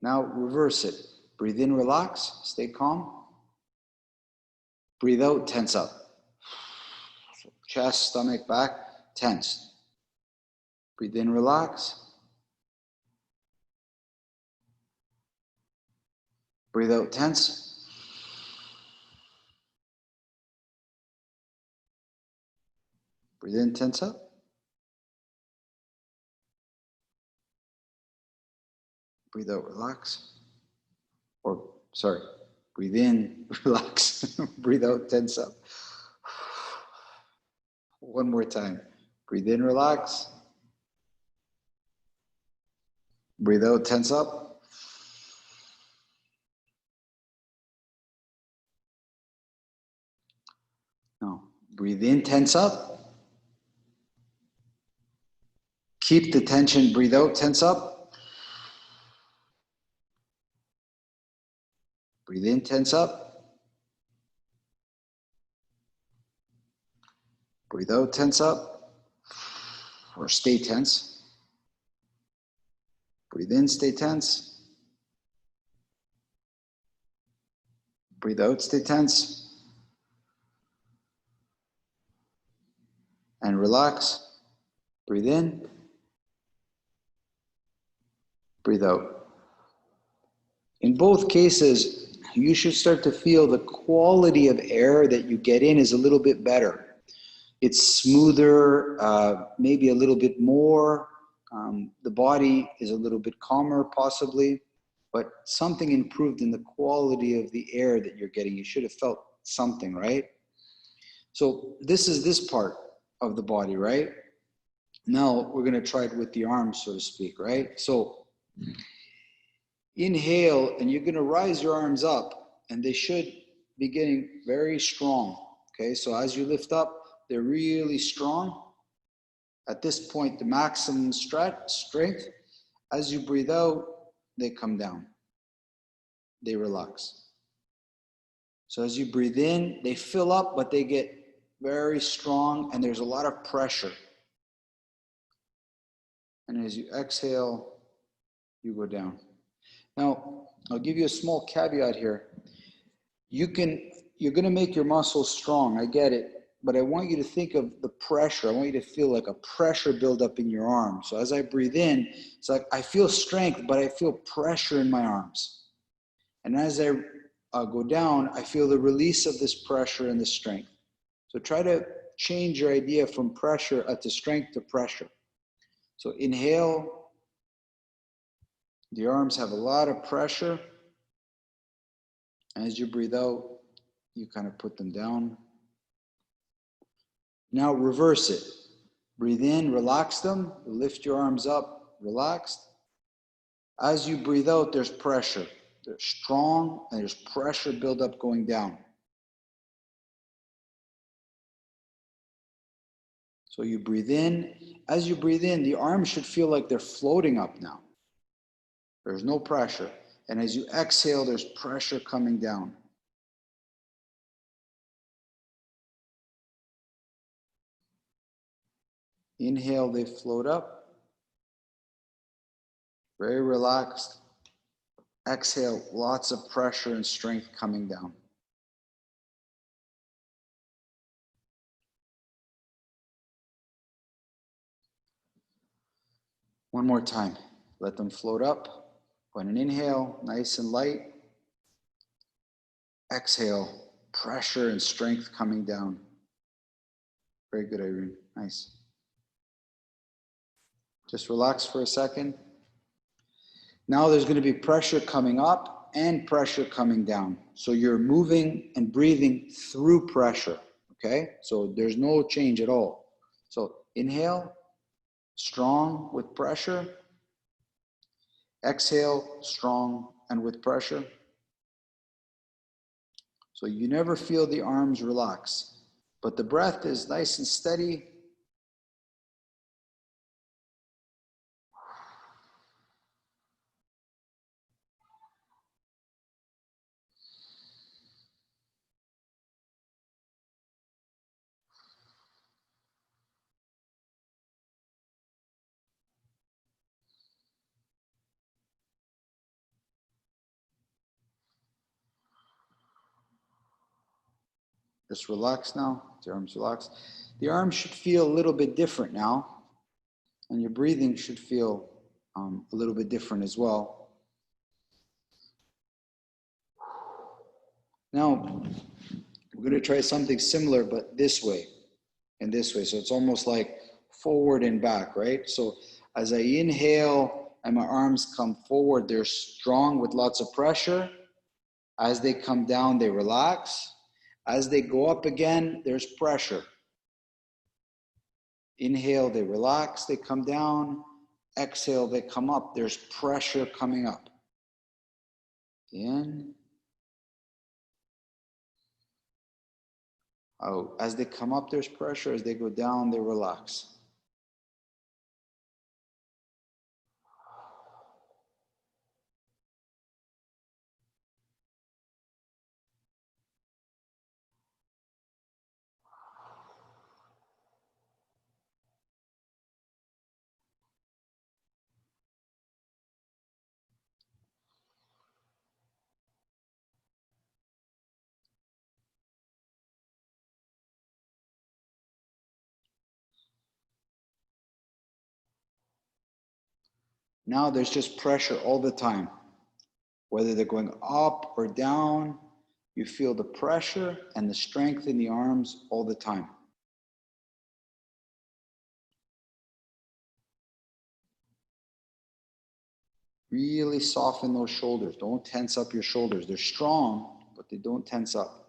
Now reverse it. Breathe in, relax, stay calm. Breathe out, tense up. Chest, stomach, back, tense. Breathe in, relax. Breathe out, tense. Breathe in, tense up. Breathe out, relax. Or, sorry, breathe in, relax. Breathe out, tense up. One more time. Breathe in, relax. Breathe out, tense up. Now, breathe in, tense up. Keep the tension, breathe out, tense up. Breathe in, tense up. Breathe out, tense up. Or stay tense. Breathe in, stay tense. Breathe out, stay tense. And relax. Breathe in. Breathe out. In both cases, you should start to feel the quality of air that you get in is a little bit better. It's smoother, maybe a little bit more. The body is a little bit calmer, possibly, but something improved in the quality of the air that you're getting. You should have felt something, right? So this is this part of the body, right? Now we're going to try it with the arms, so to speak, right? So inhale, and you're going to rise your arms up, and they should be getting very strong. Okay, so as you lift up, they're really strong. At this point, the maximum strength. As you breathe out, they come down. They relax. So as you breathe in, they fill up, but they get very strong, and there's a lot of pressure. And as you exhale, you go down. Now, I'll give you a small caveat here. You're going to make your muscles strong, I get it, but I want you to think of the pressure. I want you to feel like a pressure build up in your arms. So as I breathe in, it's like I feel strength, but I feel pressure in my arms. And as I go down, I feel the release of this pressure and the strength. So try to change your idea from pressure to strength to pressure. So inhale, the arms have a lot of pressure. As you breathe out, you kind of put them down. Now reverse it. Breathe in, relax them, lift your arms up, relaxed. As you breathe out, there's pressure. They're strong, and there's pressure build up going down. So you breathe in. As you breathe in, the arms should feel like they're floating up now. There's no pressure. And as you exhale, there's pressure coming down. Inhale, they float up. Very relaxed. Exhale, lots of pressure and strength coming down. One more time. Let them float up. On an inhale, nice and light. Exhale, pressure and strength coming down. Very good, Irene. Nice. Just relax for a second. Now there's going to be pressure coming up and pressure coming down. So you're moving and breathing through pressure, okay? So there's no change at all. So inhale, strong with pressure. Exhale, strong and with pressure. So you never feel the arms relax, but the breath is nice and steady. Just relax now. The arms relax. The arms should feel a little bit different now. And your breathing should feel a little bit different as well. Now, we're going to try something similar, but this way and this way. So it's almost like forward and back, right? So as I inhale and my arms come forward, they're strong with lots of pressure. As they come down, they relax. As they go up again, there's pressure. Inhale, they relax, they come down. Exhale, they come up. There's pressure coming up. In. Out. As they come up, there's pressure. As they go down, they relax. Now there's just pressure all the time. Whether they're going up or down, you feel the pressure and the strength in the arms all the time. Really soften those shoulders. Don't tense up your shoulders. They're strong, but they don't tense up.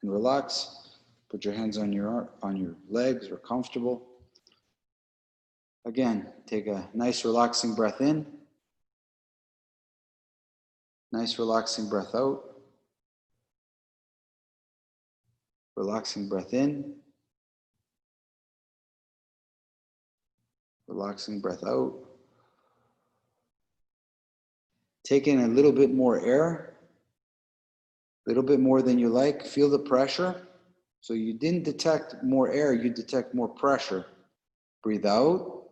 And relax. Put your hands on your legs or comfortable. Again, take a nice relaxing breath in. Nice relaxing breath out. Relaxing breath in. Relaxing breath out. Take in a little bit more air. A little bit more than you like. Feel the pressure. So you didn't detect more air, you detect more pressure. Breathe out.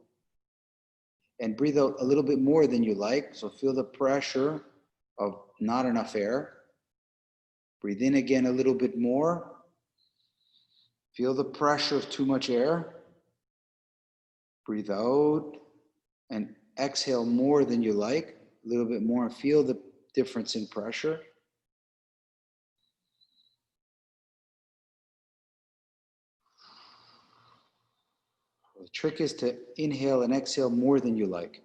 And breathe out a little bit more than you like. So feel the pressure of not enough air. Breathe in again a little bit more. Feel the pressure of too much air. Breathe out and exhale more than you like. A little bit more. Feel the difference in pressure. The trick is to inhale and exhale more than you like.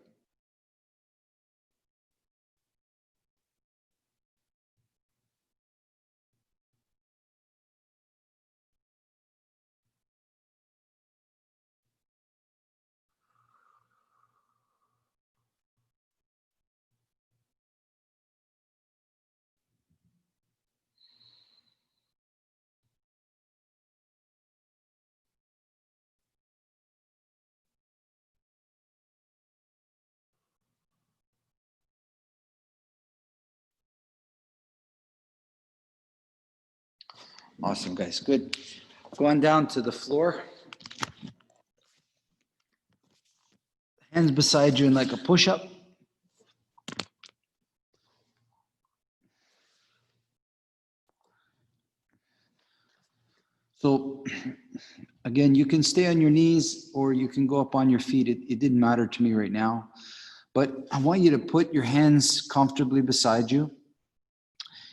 Awesome, guys. Good. Go on down to the floor. Hands beside you in like a push-up. So again, you can stay on your knees or you can go up on your feet. It didn't matter to me right now. But I want you to put your hands comfortably beside you.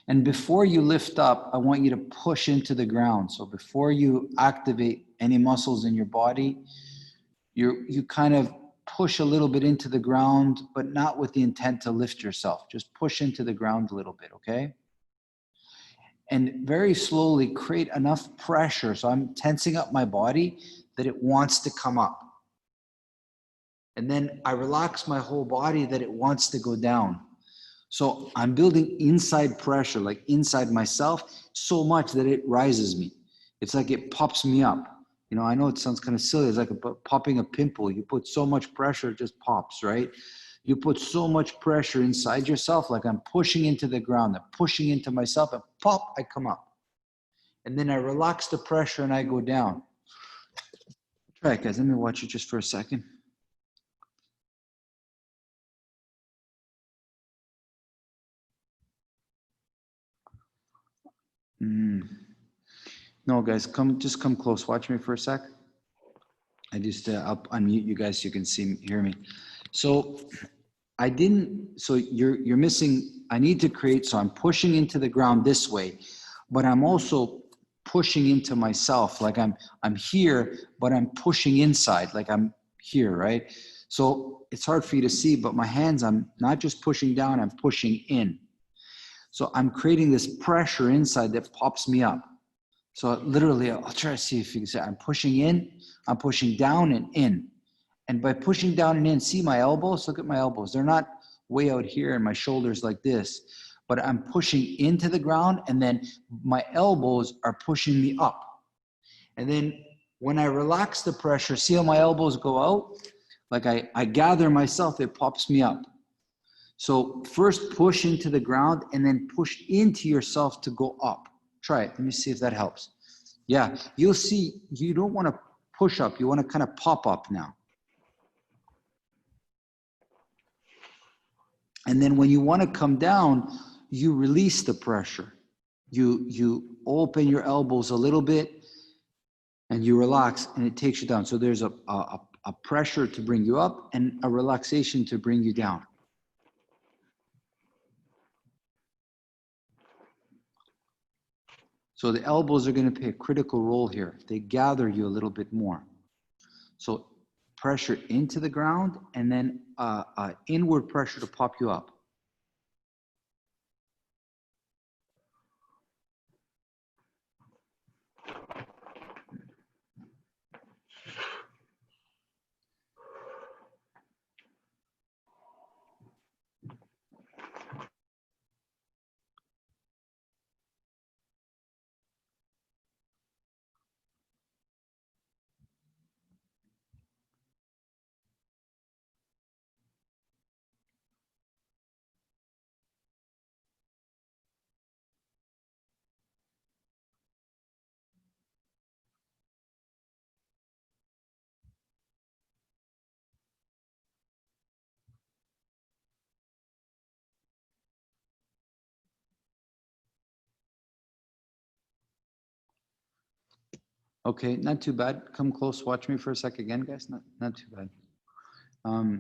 And before you lift up, I want you to push into the ground. So before you activate any muscles in your body, you kind of push a little bit into the ground, but not with the intent to lift yourself. Just push into the ground a little bit, okay? And very slowly create enough pressure. So I'm tensing up my body that it wants to come up. And then I relax my whole body that it wants to go down. So I'm building inside pressure, like inside myself, so much that it rises me. It's like it pops me up. You know, I know it sounds kind of silly. It's like popping a pimple. You put so much pressure, it just pops, right? You put so much pressure inside yourself, like I'm pushing into the ground, I'm pushing into myself, and pop, I come up. And then I relax the pressure and I go down. Try it, guys. Let me watch it just for a second. No, guys, just come close. Watch me for a sec. I'll unmute you guys so you can hear me. So you're missing, I need to create, so I'm pushing into the ground this way, but I'm also pushing into myself. Like I'm here, but I'm pushing inside, like I'm here, right? So it's hard for you to see, but my hands, I'm not just pushing down, I'm pushing in. So I'm creating this pressure inside that pops me up. So literally, I'll try to see if you can see, I'm pushing in, I'm pushing down and in. And by pushing down and in, see my elbows? Look at my elbows. They're not way out here and my shoulders like this, but I'm pushing into the ground and then my elbows are pushing me up. And then when I relax the pressure, see how my elbows go out? Like I gather myself, it pops me up. So first push into the ground and then push into yourself to go up. Try it. Let me see if that helps. Yeah, you'll see you don't want to push up. You want to kind of pop up now. And then when you want to come down, you release the pressure. You open your elbows a little bit and you relax and it takes you down. So there's a pressure to bring you up and a relaxation to bring you down. So the elbows are going to play a critical role here. They gather you a little bit more. So pressure into the ground and then inward pressure to pop you up. Okay, not too bad. Come close, watch me for a sec again, guys. Not too bad. I'll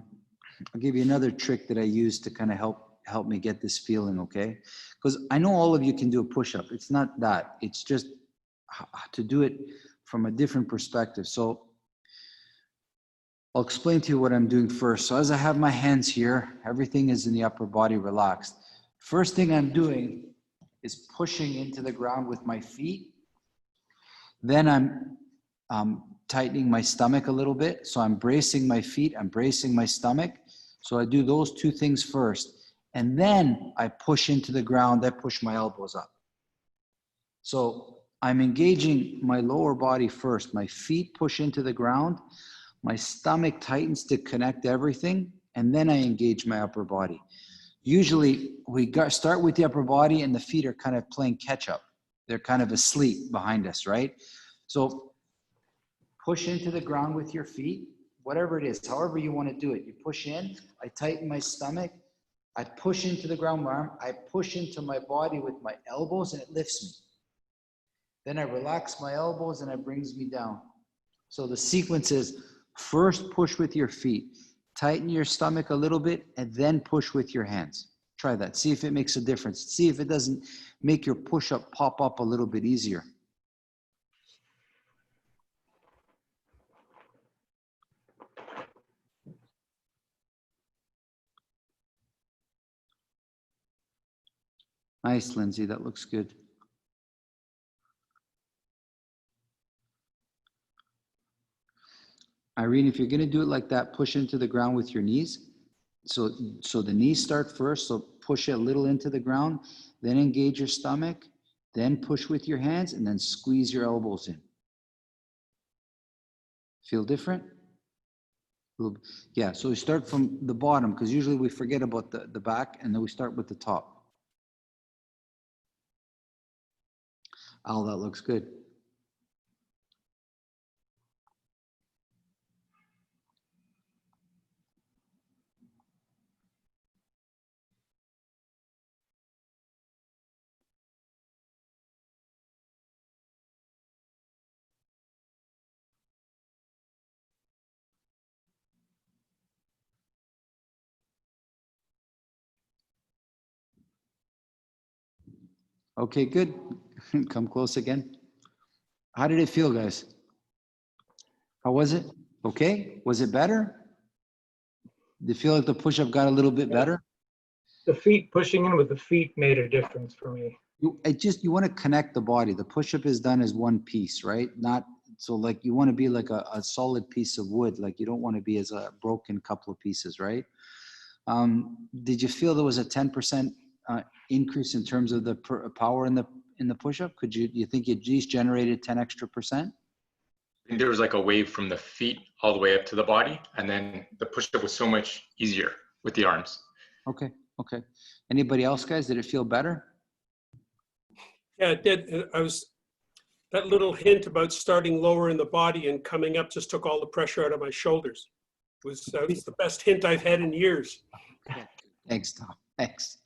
give you another trick that I use to kind of help me get this feeling, okay? Because I know all of you can do a push-up. It's not that. It's just to do it from a different perspective. So I'll explain to you what I'm doing first. So as I have my hands here, everything is in the upper body relaxed. First thing I'm doing is pushing into the ground with my feet. Then I'm tightening my stomach a little bit. So I'm bracing my feet, I'm bracing my stomach. So I do those two things first. And then I push into the ground, I push my elbows up. So I'm engaging my lower body first. My feet push into the ground, my stomach tightens to connect everything, and then I engage my upper body. Usually we start with the upper body and the feet are kind of playing catch up. They're kind of asleep behind us, right? So push into the ground with your feet, whatever it is, however you want to do it. You push in, I tighten my stomach, I push into the ground, my arm, I push into my body with my elbows and it lifts me. Then I relax my elbows and it brings me down. So the sequence is first push with your feet, tighten your stomach a little bit, and then push with your hands. Try that. See if it makes a difference. See if it doesn't make your push-up pop up a little bit easier. Nice, Lindsay. That looks good. Irene, if you're going to do it like that, push into the ground with your knees. So the knees start first. So push it a little into the ground, then engage your stomach, then push with your hands, and then squeeze your elbows in. Feel different? Yeah, so we start from the bottom because usually we forget about the back and then we start with the top. Oh, that looks good. Okay, good. Come close again. How did it feel, guys? How was it? Okay. Was it better? Did you feel like the push-up got a little bit better? The feet, pushing in with the feet made a difference for me. You want to connect the body. The push-up is done as one piece, right? Not so like you want to be like a solid piece of wood. Like you don't want to be as a broken couple of pieces, right? Did you feel there was a 10% increase in terms of the power in the push-up? You think you at least generated 10 extra percent? I think there was like a wave from the feet all the way up to the body, and then the push-up was so much easier with the arms. Okay. Anybody else, guys? Did it feel better? Yeah, it did. That little hint about starting lower in the body and coming up just took all the pressure out of my shoulders. It was the best hint I've had in years. Thanks, Tom. Thanks.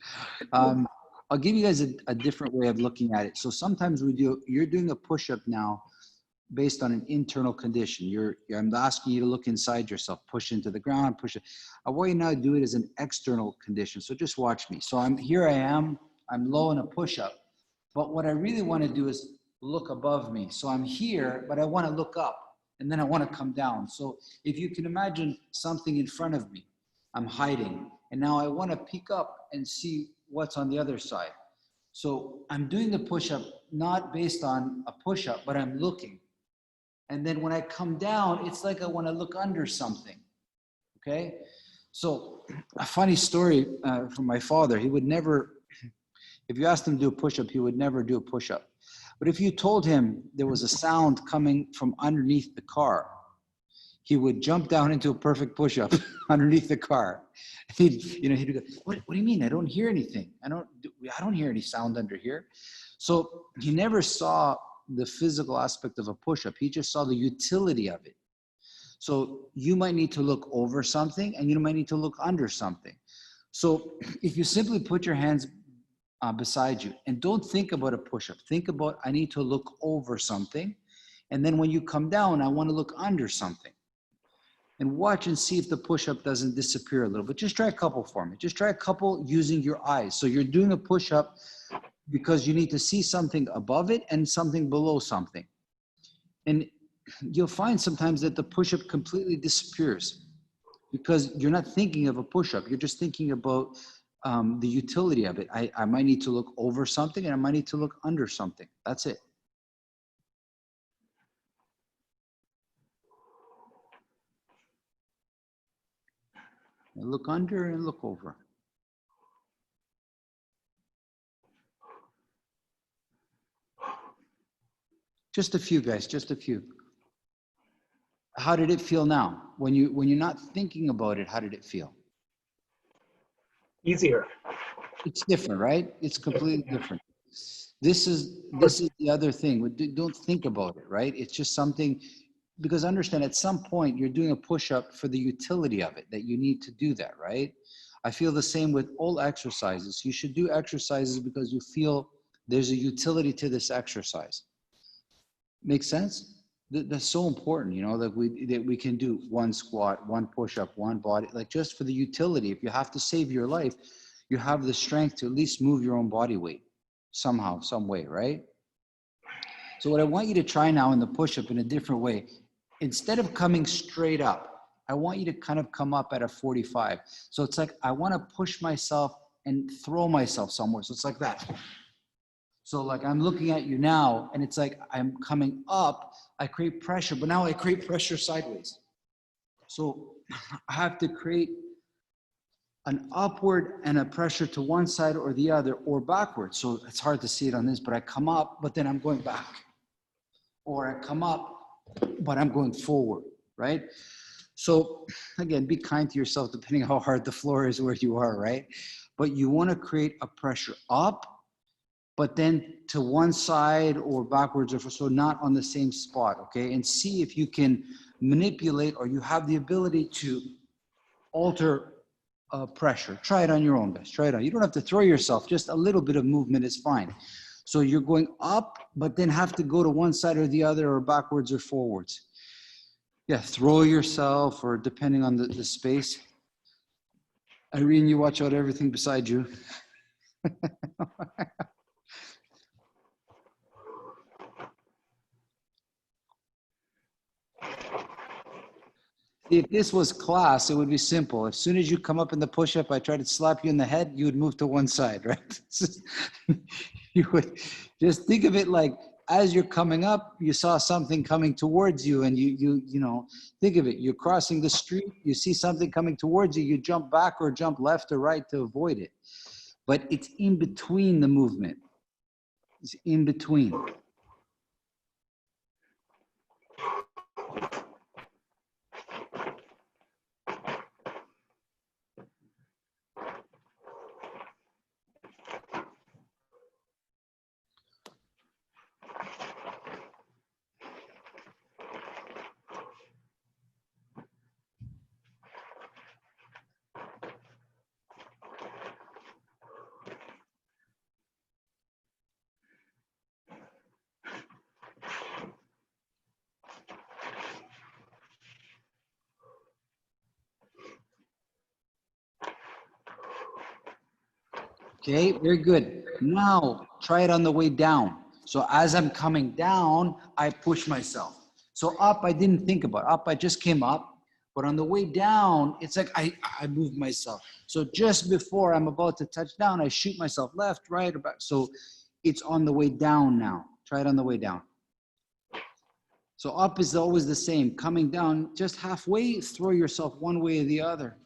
I'll give you guys a different way of looking at it. So sometimes you're doing a push-up now based on an internal condition. I'm asking you to look inside yourself, push into the ground, push it. I want you now to do it as an external condition. So just watch me. So I'm low in a push-up, but what I really want to do is look above me. So I'm here, but I want to look up and then I want to come down. So if you can imagine something in front of me, I'm hiding. And now I want to peek up and see what's on the other side. So I'm doing the push-up not based on a push-up, but I'm looking. And then when I come down, it's like I want to look under something. Okay? So a funny story from my father. He would never, if you asked him to do a push-up, he would never do a push-up. But if you told him there was a sound coming from underneath the car, he would jump down into a perfect push-up underneath the car. He'd go, what do you mean? I don't hear anything. I don't hear any sound under here. So he never saw the physical aspect of a push-up. He just saw the utility of it. So you might need to look over something and you might need to look under something. So if you simply put your hands beside you and don't think about a push-up, think about, I need to look over something. And then when you come down, I want to look under something. And watch and see if the push-up doesn't disappear a little bit. Just try a couple for me. Just try a couple using your eyes. So you're doing a push-up because you need to see something above it and something below something. And you'll find sometimes that the push-up completely disappears because you're not thinking of a push-up. You're just thinking about the utility of it. I might need to look over something and I might need to look under something. That's it. And look under and look over. Just a few, guys, just a few. How did it feel now? When you're not thinking about it, how did it feel? Easier. It's different, right? It's completely different. This is the other thing. Don't think about it, right? It's just something, because understand at some point you're doing a push-up for the utility of it, that you need to do that, right? I feel the same with all exercises. You should do exercises because you feel there's a utility to this exercise. Makes sense? That's so important, that we can do one squat, one push-up, one body, like just for the utility. If you have to save your life, you have the strength to at least move your own body weight somehow, some way, right? So what I want you to try now in the push-up in a different way, instead of coming straight up, I want you to kind of come up at a 45. So it's like, I want to push myself and throw myself somewhere. So it's like that. So like I'm looking at you now and it's like I'm coming up, I create pressure, but now I create pressure sideways. So I have to create an upward and a pressure to one side or the other or backwards. So it's hard to see it on this, but I come up, but then I'm going back. Or I come up, but I'm going forward, right? So again, be kind to yourself depending on how hard the floor is where you are, right? But you want to create a pressure up, but then to one side or backwards, or so not on the same spot, okay? And see if you can manipulate, or you have the ability to alter pressure. Try it on your own best. Try it on. You don't have to throw yourself. Just a little bit of movement is fine. So you're going up, but then have to go to one side or the other, or backwards or forwards. Yeah, throw yourself, or depending on the space. Irene, you watch out everything beside you. If this was class, it would be simple. As soon as you come up in the push-up, I try to slap you in the head, you would move to one side, right? You would just think of it like, as you're coming up, you saw something coming towards you, and you know, think of it. You're crossing the street, you see something coming towards you, you jump back or jump left or right to avoid it. But it's in between the movement. It's in between. Okay, very good. Now try it on the way down. So as I'm coming down, I push myself. So up, I didn't think about up. I just came up, but on the way down, it's like I move myself. So just before I'm about to touch down, I shoot myself left, right, or back. So it's on the way down now. Try it on the way down. So up is always the same. Coming down, just halfway, throw yourself one way or the other.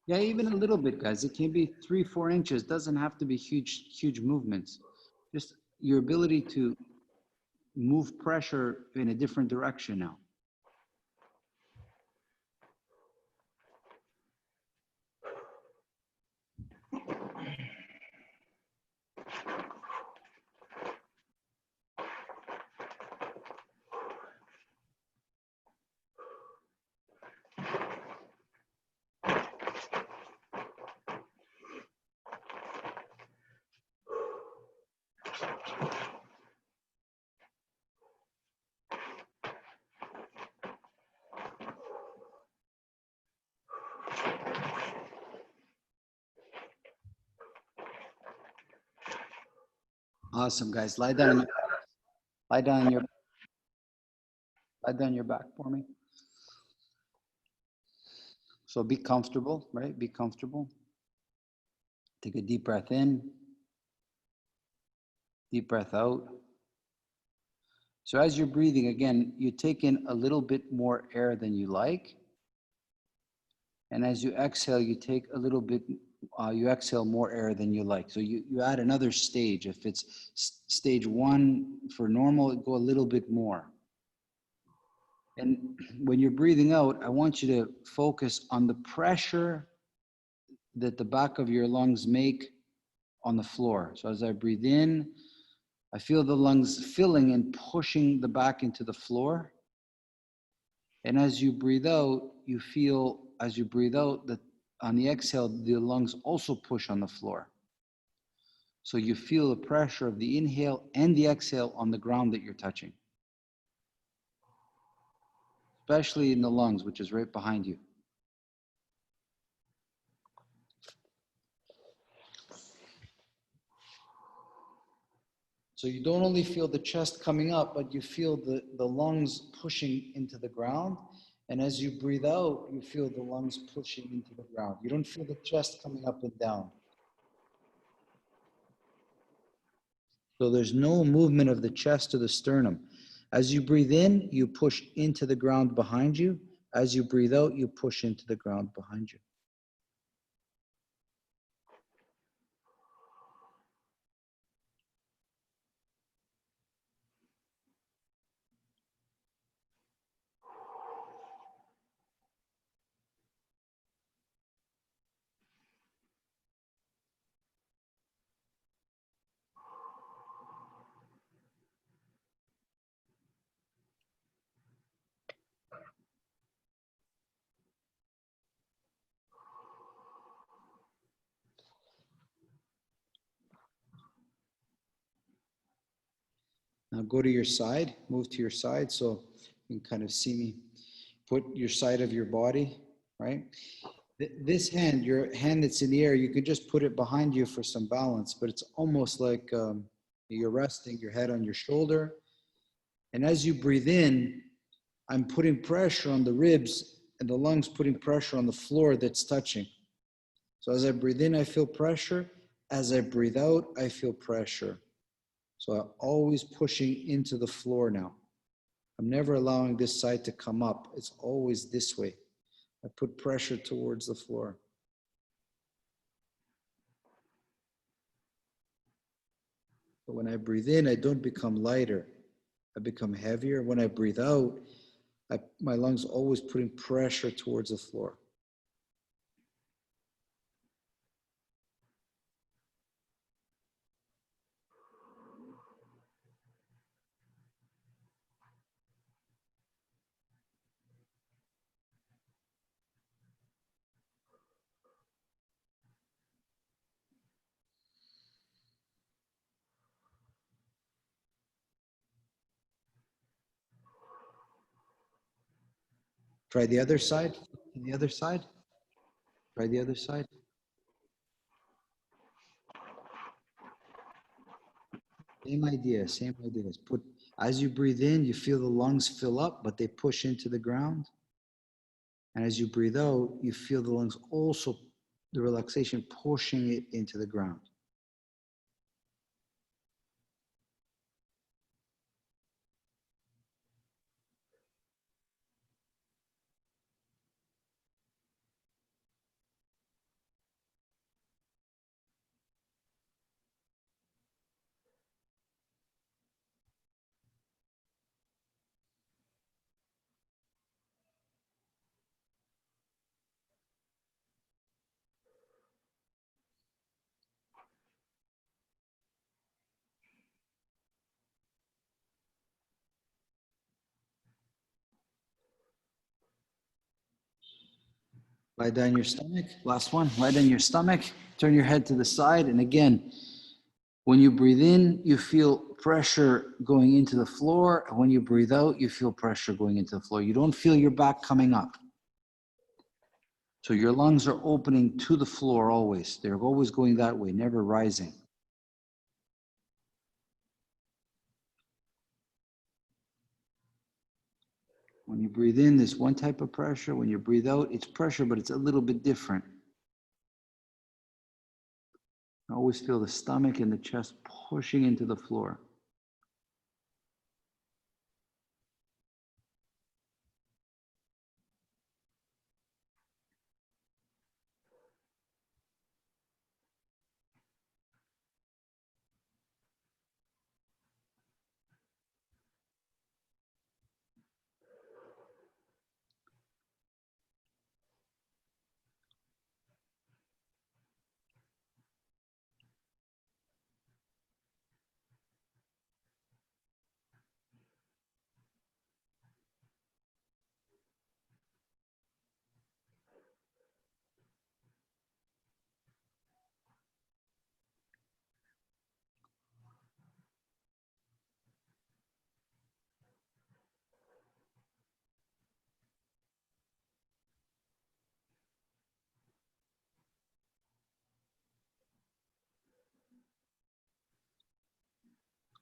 Yeah, even a little bit, guys. It can be 3-4 inches. Doesn't have to be huge movements. Just your ability to move pressure in a different direction now. Awesome, guys. Lie down. Lie down on your. Lie down your back for me. So be comfortable, right? Be comfortable. Take a deep breath in. Deep breath out. So as you're breathing, again, you take in a little bit more air than you like. And as you exhale, you take a little bit, you exhale more air than you like. So you add another stage. If it's stage 1 for normal, go a little bit more. And when you're breathing out, I want you to focus on the pressure that the back of your lungs make on the floor. So as I breathe in, I feel the lungs filling and pushing the back into the floor. And as you breathe out, you feel, as you breathe out, that on the exhale, the lungs also push on the floor. So you feel the pressure of the inhale and the exhale on the ground that you're touching, especially in the lungs, which is right behind you. So you don't only feel the chest coming up, but you feel the lungs pushing into the ground. And as you breathe out, you feel the lungs pushing into the ground. You don't feel the chest coming up and down. So there's no movement of the chest or the sternum. As you breathe in, you push into the ground behind you. As you breathe out, you push into the ground behind you. Now go to your side, move to your side so you can kind of see me. Put your side of your body, right? This hand, your hand that's in the air, you could just put it behind you for some balance, but it's almost like you're resting your head on your shoulder. And as you breathe in, I'm putting pressure on the ribs and the lungs putting pressure on the floor that's touching. So as I breathe in, I feel pressure. As I breathe out, I feel pressure. So I'm always pushing into the floor now. I'm never allowing this side to come up. It's always this way. I put pressure towards the floor. But when I breathe in, I don't become lighter. I become heavier. When I breathe out, my lungs always putting pressure towards the floor. Try the other side. The other side. Try the other side. Same idea, same idea. Put, as you breathe in, you feel the lungs fill up, but they push into the ground. And as you breathe out, you feel the lungs also, the relaxation pushing it into the ground. Lie down your stomach. Last one. Lie down your stomach. Turn your head to the side. And again, when you breathe in, you feel pressure going into the floor. And when you breathe out, you feel pressure going into the floor. You don't feel your back coming up. So your lungs are opening to the floor always. They're always going that way, never rising. When you breathe in, there's one type of pressure. When you breathe out, it's pressure, but it's a little bit different. I always feel the stomach and the chest pushing into the floor.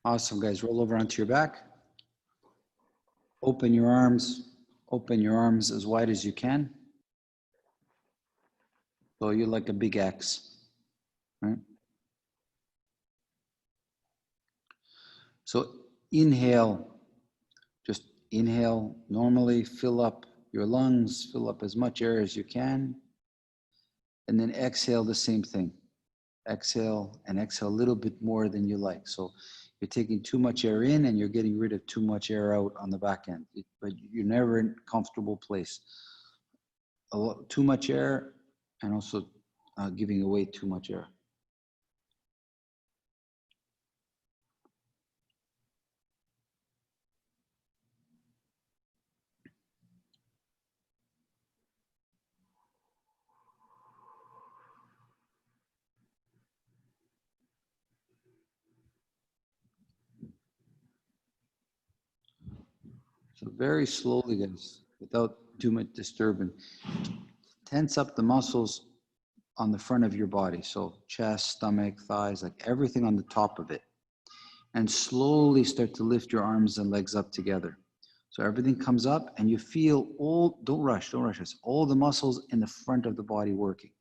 Awesome, guys. Roll over onto your back. Open your arms, Open your arms as wide as you can. So you're like a big X, right? So inhale, just inhale normally, fill up your lungs, fill up as much air as you can. And then exhale the same thing. Exhale and exhale a little bit more than you like. So you're taking too much air in and you're getting rid of too much air out on the back end. But you're never in a comfortable place. Too much air and also giving away too much air. So very slowly, guys, without too much disturbance. Tense up the muscles on the front of your body. So chest, stomach, thighs, like everything on the top of it. And slowly start to lift your arms and legs up together. So everything comes up and you feel all, don't rush this, all the muscles in the front of the body working.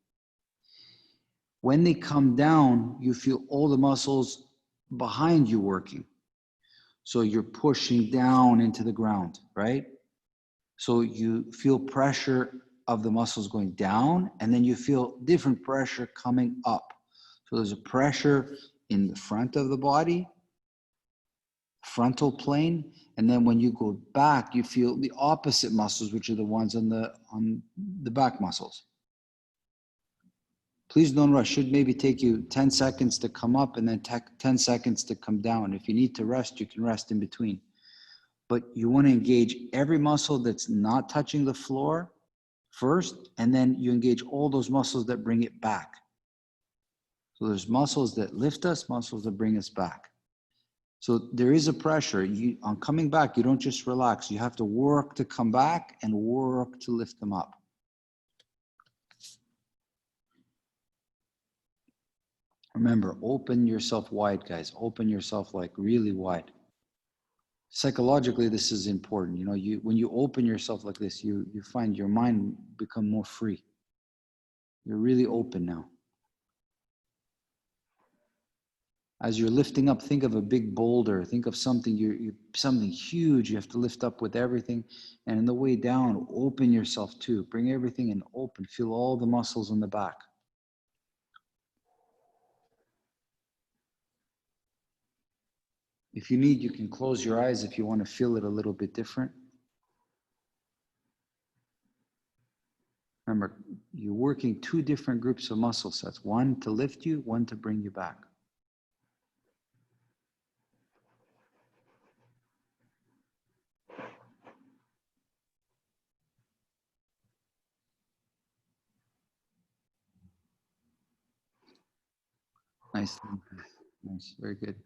When they come down, you feel all the muscles behind you working. So you're pushing down into the ground, right? So you feel pressure of the muscles going down, and then you feel different pressure coming up. So there's a pressure in the front of the body, frontal plane, and then when you go back, you feel the opposite muscles, which are the ones on the back muscles. Please don't rush. Should maybe take you 10 seconds to come up and then 10 seconds to come down. If you need to rest, you can rest in between. But you want to engage every muscle that's not touching the floor first, and then you engage all those muscles that bring it back. So there's muscles that lift us, muscles that bring us back. So there is a pressure. On coming back, you don't just relax. You have to work to come back and work to lift them up. Remember, open yourself wide, guys. Open yourself like really wide. Psychologically, this is important. You know, when you open yourself like this, you find your mind become more free. You're really open now. As you're lifting up, think of a big boulder. Think of something something huge you have to lift up with everything. And on the way down, open yourself too. Bring everything in open. Feel all the muscles in the back. If you need, you can close your eyes if you want to feel it a little bit different. Remember, you're working two different groups of muscle sets. One to lift you, one to bring you back. Nice. Nice. Very good.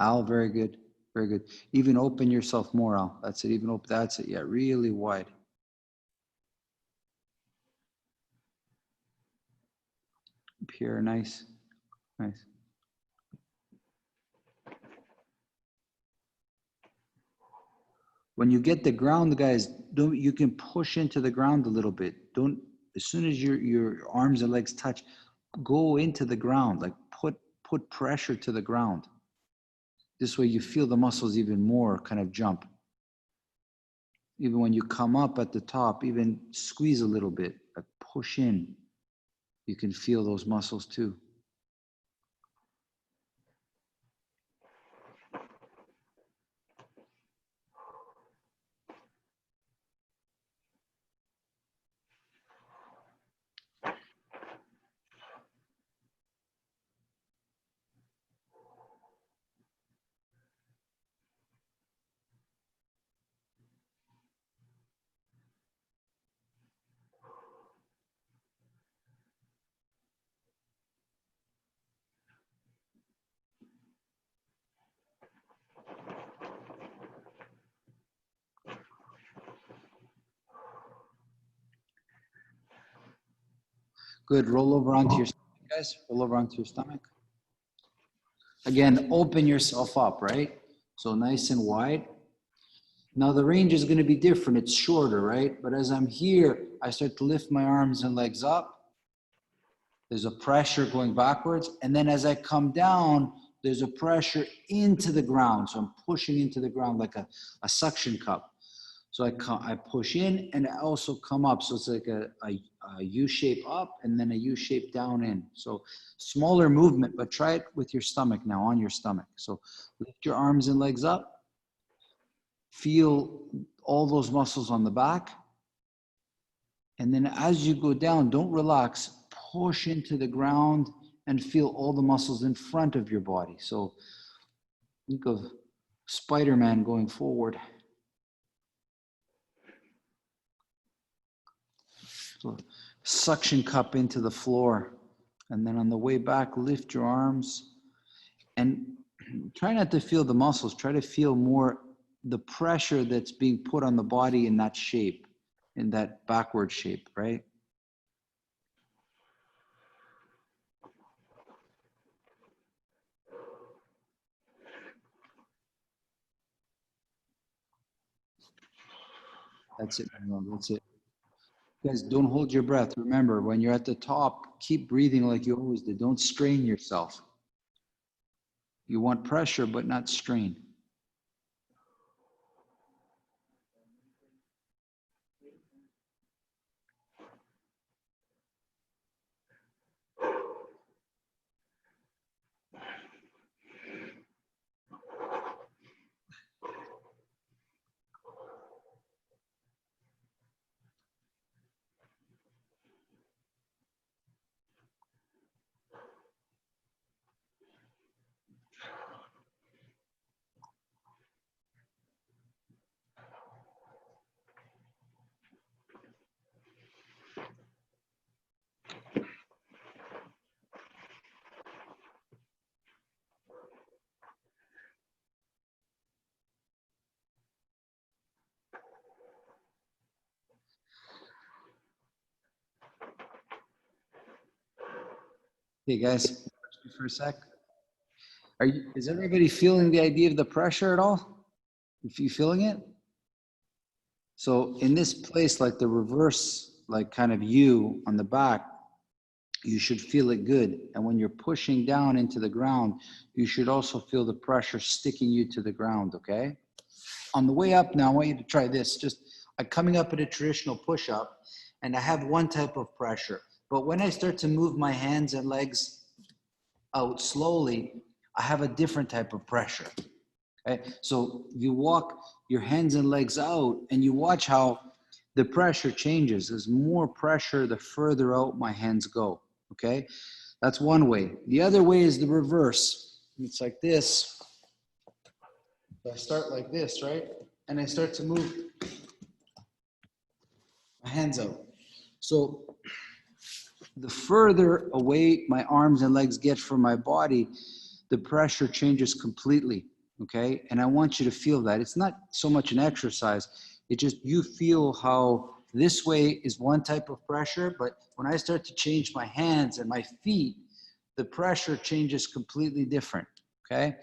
Al, very good. Very good. Even open yourself more, Al. That's it. Even open. That's it. Yeah, really wide. Up here, nice. Nice. When you get the ground, guys, you can push into the ground a little bit. As soon as your arms and legs touch, go into the ground, like put pressure to the ground. This way you feel the muscles even more kind of jump. Even when you come up at the top, even squeeze a little bit, like push in. You can feel those muscles too. Good. Roll over onto your stomach, guys. Roll over onto your stomach. Again, open yourself up, right? So nice and wide. Now the range is going to be different. It's shorter, right? But as I'm here, I start to lift my arms and legs up. There's a pressure going backwards. And then as I come down, there's a pressure into the ground. So I'm pushing into the ground like a suction cup. So I push in and I also come up. So it's like a U shape up and then a U shape down in. So smaller movement, but try it with your stomach now, on your stomach. So lift your arms and legs up. Feel all those muscles on the back. And then as you go down, don't relax, push into the ground and feel all the muscles in front of your body. So think of Spider-Man going forward. So suction cup into the floor. And then on the way back, lift your arms and try not to feel the muscles. Try to feel more the pressure that's being put on the body in that shape, in that backward shape, right? That's it. That's it. Guys, don't hold your breath. Remember, when you're at the top, keep breathing like you always did. Don't strain yourself. You want pressure, but not strain. Hey guys, for a sec. Is everybody feeling the idea of the pressure at all? If you feeling it? So in this place, like the reverse, like kind of U on the back, you should feel it good. And when you're pushing down into the ground, you should also feel the pressure sticking you to the ground, okay? On the way up now, I want you to try this. Just coming up at a traditional push-up, and I have one type of pressure. But when I start to move my hands and legs out slowly, I have a different type of pressure. Okay? So you walk your hands and legs out and you watch how the pressure changes. There's more pressure the further out my hands go. Okay? That's one way. The other way is the reverse. It's like this. So I start like this, right? And I start to move my hands out. So the further away my arms and legs get from my body, the pressure changes completely, okay? And I want you to feel that. It's not so much an exercise. It just, you feel how this way is one type of pressure, but when I start to change my hands and my feet, the pressure changes completely different, okay?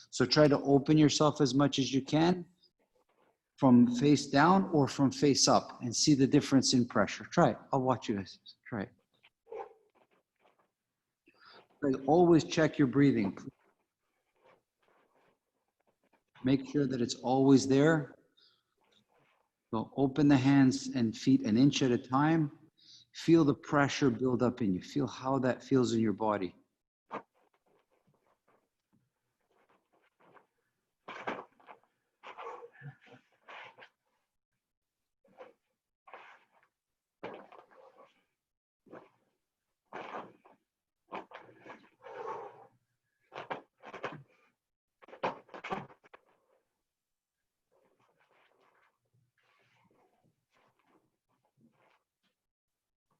So try to open yourself as much as you can from face down or from face up and see the difference in pressure. Try it. I'll watch you guys. Try it. Always check your breathing. Make sure that it's always there. So open the hands and feet an inch at a time. Feel the pressure build up in you. Feel how that feels in your body.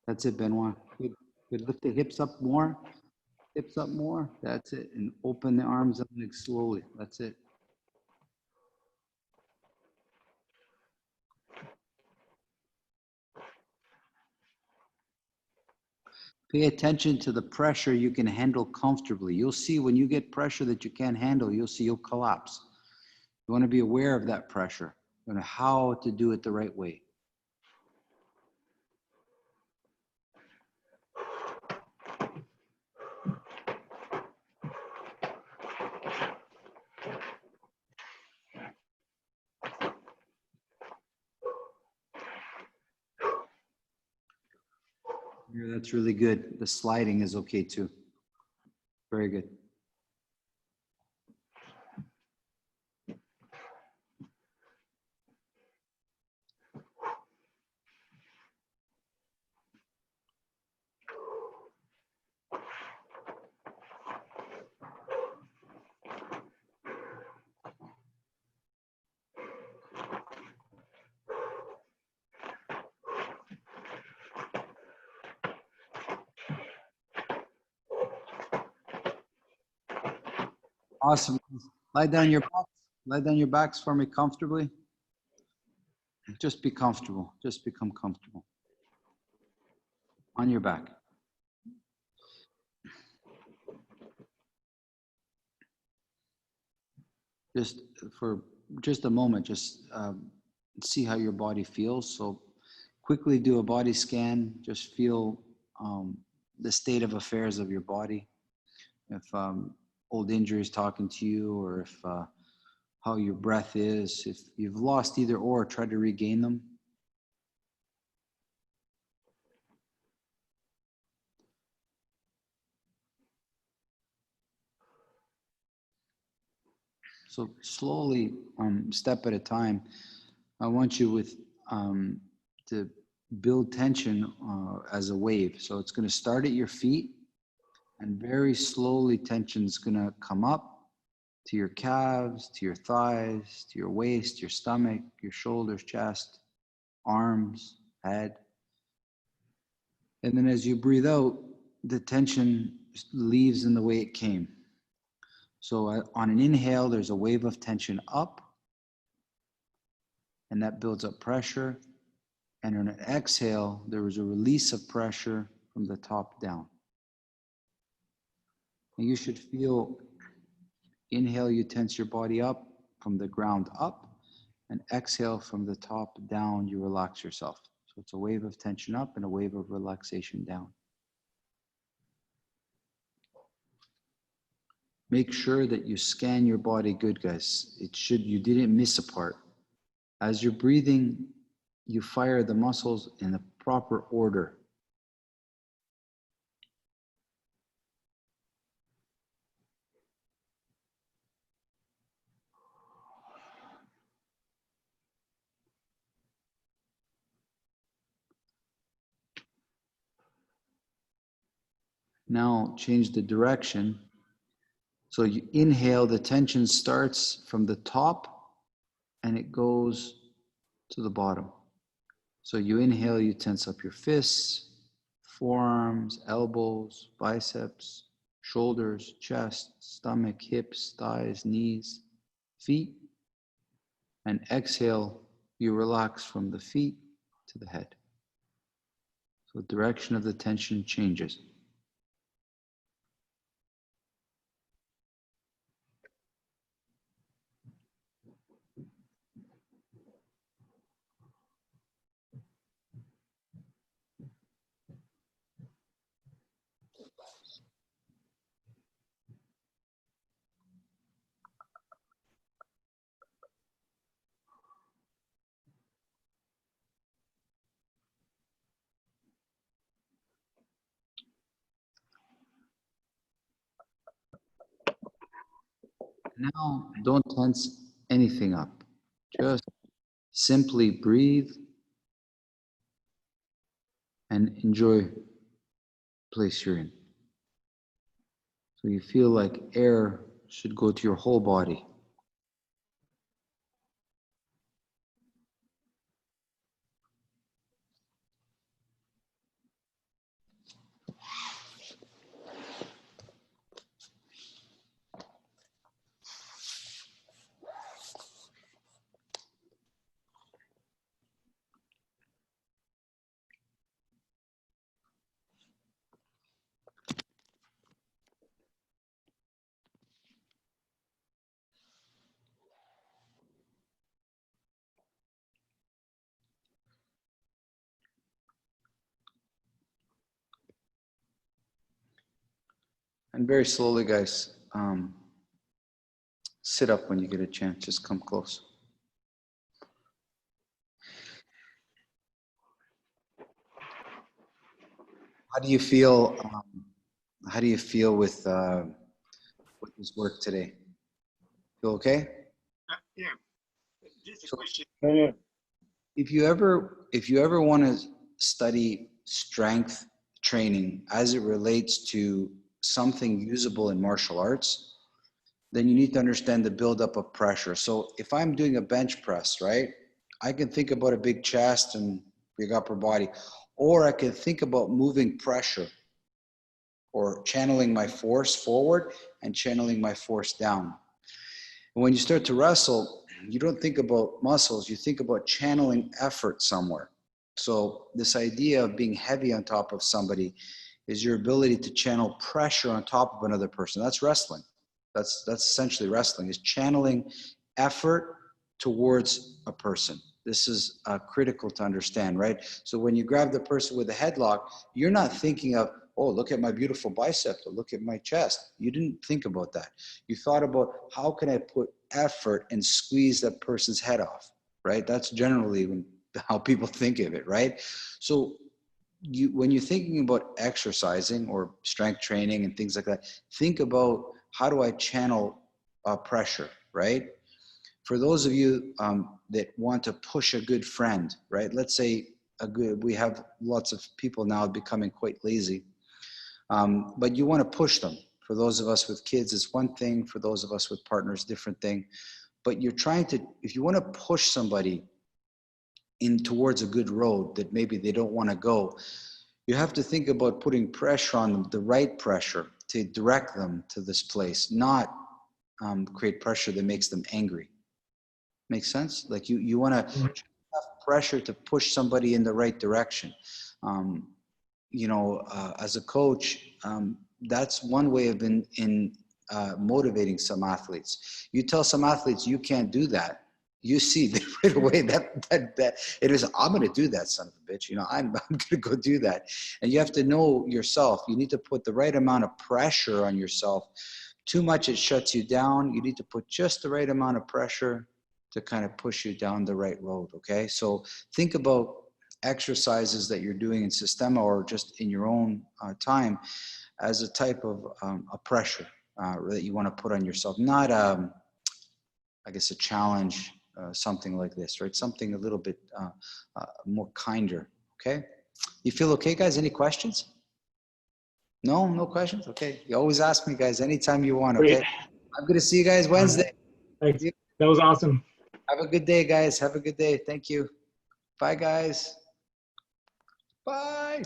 That's it, Benoit. Good. Good. Lift the hips up more. Hips up more. That's it. And open the arms and legs slowly. That's it. Pay attention to the pressure you can handle comfortably. You'll see when you get pressure that you can't handle, you'll see you'll collapse. You want to be aware of that pressure. and how to do it the right way. Yeah, that's really good. The sliding is okay too. Very good. Awesome. Lie down your backs. Lie down your backs for me comfortably. Just be comfortable. Just become comfortable. On your back. Just for just a moment, just see how your body feels. So quickly do a body scan. Just feel the state of affairs of your body. If old injury is talking to you, or if how your breath is. If you've lost either or, try to regain them. So slowly, step at a time, I want you with to build tension as a wave. So it's going to start at your feet, and very slowly tension is going to come up to your calves, to your thighs, to your waist, your stomach, your shoulders, chest, arms, head. And then as you breathe out, the tension leaves in the way it came. So on an inhale, there's a wave of tension up, and that builds up pressure. And on an exhale, there was a release of pressure from the top down. And you should feel, inhale, you tense your body up from the ground up, and exhale from the top down, you relax yourself. So it's a wave of tension up and a wave of relaxation down. Make sure that you scan your body good, guys. You didn't miss a part. As you're breathing, you fire the muscles in the proper order. Now change the direction. So you inhale, the tension starts from the top and it goes to the bottom. So you inhale, you tense up your fists, forearms, elbows, biceps, shoulders, chest, stomach, hips, thighs, knees, feet. And exhale, you relax from the feet to the head. So the direction of the tension changes. Now, don't tense anything up. Just simply breathe and enjoy the place you're in. So you feel like air should go to your whole body. And very slowly, guys. Sit up when you get a chance. Just come close. How do you feel? How do you feel with this work today? Feel okay? Yeah. Just a So- question. If you ever want to study strength training as it relates to something usable in martial arts, then you need to understand the buildup of pressure. So if I'm doing a bench press, right, I can think about a big chest and big upper body, or I can think about moving pressure or channeling my force forward and channeling my force down. And when you start to wrestle, you don't think about muscles, you think about channeling effort somewhere. So this idea of being heavy on top of somebody is your ability to channel pressure on top of another person. That's wrestling. That's essentially wrestling, is channeling effort towards a person. This is critical to understand, right? So when you grab the person with a headlock, you're not thinking of, oh, look at my beautiful bicep, or look at my chest. You didn't think about that. You thought about, how can I put effort and squeeze that person's head off, right? That's generally how people think of it, right? So when you're thinking about exercising or strength training and things like that, think about, how do I channel pressure, right? For those of you that want to push a good friend, right? Let's say we have lots of people now becoming quite lazy, but you want to push them. For those of us with kids, it's one thing. For those of us with partners, different thing. But you're trying to, if you want to push somebody in towards a good road that maybe they don't want to go, you have to think about putting pressure on them, the right pressure to direct them to this place, not create pressure that makes them angry. Make sense? Like you want to have pressure to push somebody in the right direction. As a coach, that's one way of motivating some athletes. You tell some athletes you can't do that, you see right away that it is, I'm going to do that, son of a bitch. I'm going to go do that. And you have to know yourself. You need to put the right amount of pressure on yourself. Too much, it shuts you down. You need to put just the right amount of pressure to kind of push you down the right road. Okay. So think about exercises that you're doing in Systema or just in your own time as a type of a pressure that you want to put on yourself. Not, I guess, a challenge, something like this, right? Something a little bit more kinder. Okay. You feel okay, guys? Any questions? No questions? Okay. You always ask me, guys, anytime you want. Okay. Great. I'm going to see you guys Wednesday. Thanks. That was awesome. Have a good day, guys. Have a good day. Thank you. Bye, guys. Bye.